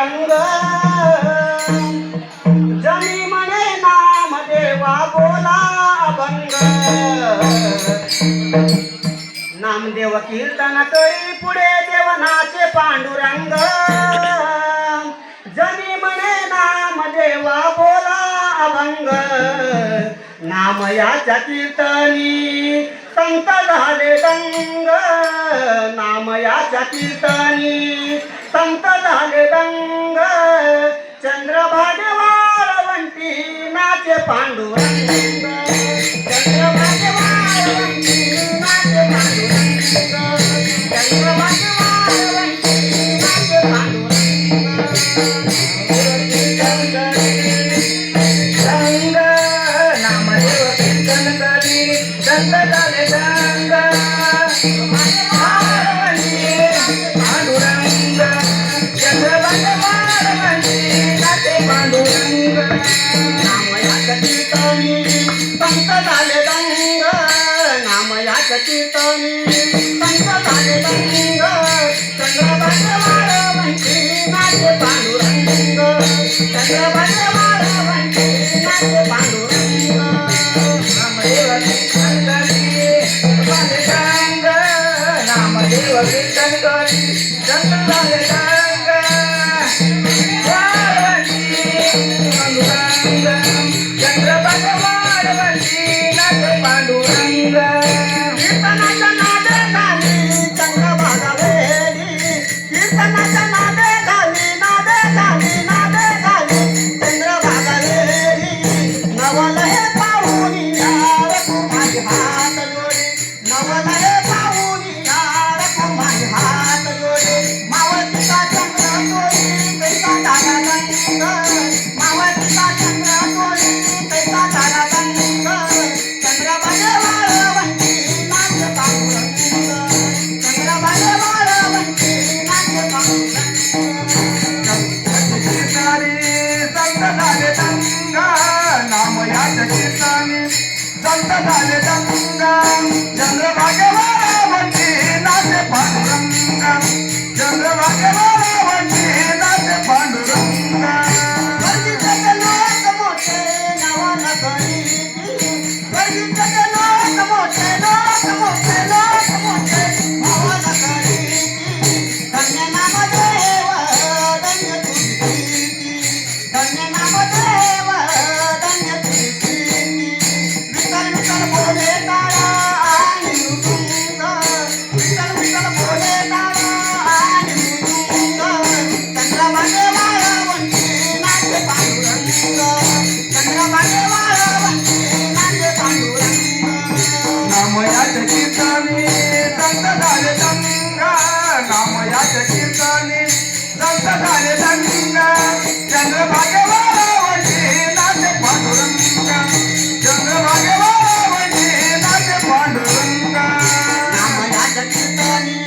पांडुरंग जनी म्हणे नाम देवा बोला अभंग नामदेव कीर्तन करी पुढे देवनाचे पांडुरंग जनी म्हणे नाम देवा बोला अभंग नाम याच्या कीर्तनी संत झाले दंग नाम याच्या कीर्तनी संत झाले दंग चंद्रभागे वाळवंटी नाचे पांडुरंग चंद्रभागे वाळवंटी नाचे पांडुरंग चंद्रभागे वाळवंटी नाचे पांडुरंग रंग नामदेव कीर्तन करी संत झाले दंग पांडुरंग चंद्रभागे वाळवंटी नाचे पांडुरंग नाम याच्या कीर्तनी संत झाले दंग नाम याच्या कीर्तनी संत झाले दंग चंद्रभागे वाळवंटी नाचे पांडुरंग चंद्रभागे वाळवंटी नाचे पांडुरंग नामदेव कीर्तन करी झाले दंग नामदेव कीर्तन करी संत झाले दंग वाळवंटी पांडुरंग चंद्रभागे वाळवंटी नाचे पांडुरंग कीर्तनाच्या नादे झाली चंद्रभागा वेली कीर्तनाच्या नादे झाली चंद्रभागा वेली नवल हे पाहून यार माझी हात जोडी नवल हे पाहून यार माझी हात जोडी मावळतीचा चंद्र तोडी कैसा झाला रंग मावळतीचा चंद्र तोडी कैसा झाला रंग चंद्रभागे वाळवंटी नाचे पांडुरंग चंद्रभागे वाळवंटी नाचे पांडुरंग संत झाले दंग नाम याच्या कीर्तनी संत झाले दंग चंद्रभागे वाळवंटी नाचे पांडुरंग चंद्रभागे वाळवंटी नाचे पांडुरंग वर्गीचे लोक मोठे नवन करीती वर्गीचे लोक मोठे नवन करीती धन्य नामदेव धन्य तुझी कीर्ती धन्य नामदेव धन्य तुझी कीर्ती विठ्ठल विठ्ठल बोले तारा आणि मृदुंग विठ्ठल विठ्ठल बोले तारा आणि मृदुंग चंद्रभागे वाळवंटी नाचे पांडुरंग चंद्रभागे वाळवंटी नाचे पांडुरंग नाम याच्या कीर्तनी संत झाले दंग नाम याच्या कीर्तनी संत झाले दंग चंद्रभागे वाळवंटी नाचे पांडुरंग चंद्रभागे वाळवंटी नाचे पांडुरंग नाम याच्या कीर्तनी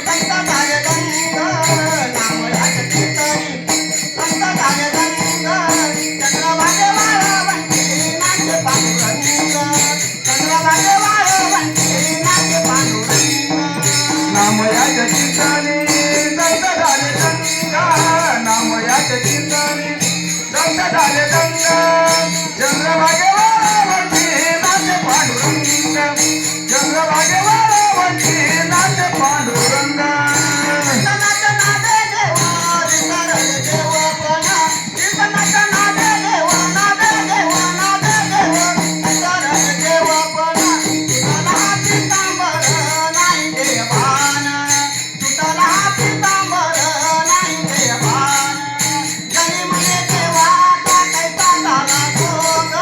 संत झाले दंग नाम याच्या कीर्तनी संत झाले दंग चंद्रभागे वाळवंटी नाचे पांडुरंग चंद्रभागे वाळवंटी नाचे पांडुरंग नाम याच्या कीर्तनी संत झाले दंग नाम याच्या कीर्तनी संत झाले दंग चंद्रभागे वाळवंटी नाचे पांडुरंग चंद्रभागे वाळवंटी नाचे पांडुरंग कीर्तनाच्या नादे देवा विसरले देवपणा कीर्तनाच्या नादे देवा विसरले देवपणा तुटला हा पितांबर नाही देवान तुटला हा पितांबर नाही देवान जनी म्हणे देवा का कैसा झाला सोंग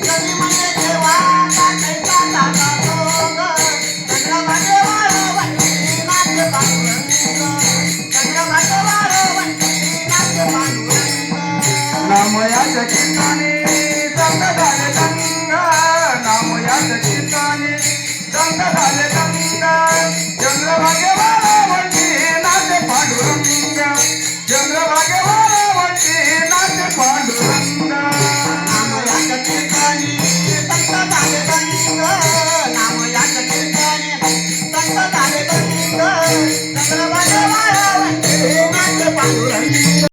जनी म्हणे देवा का कैसा झाला सोंग चंद्रभागे वाळवंटी नाचे पांडुरंग चंद्रभागे वाळवंटी नाचे पांडुरंग नाम याच्या कीर्तनी संत झाले दंग नाम याच्या कीर्तनी संत झाले दंग चंद्रभागे वाळवंटी नाचे पांडुरंग चंद्रभागे वाळवंटी नाचे पांडुरंग नाम याच्या कीर्तनी संत झाले दंग नाम याच्या कीर्तनी संत झाले दंग चंद्रभागे वाळवंटी नाचे पांडुरंग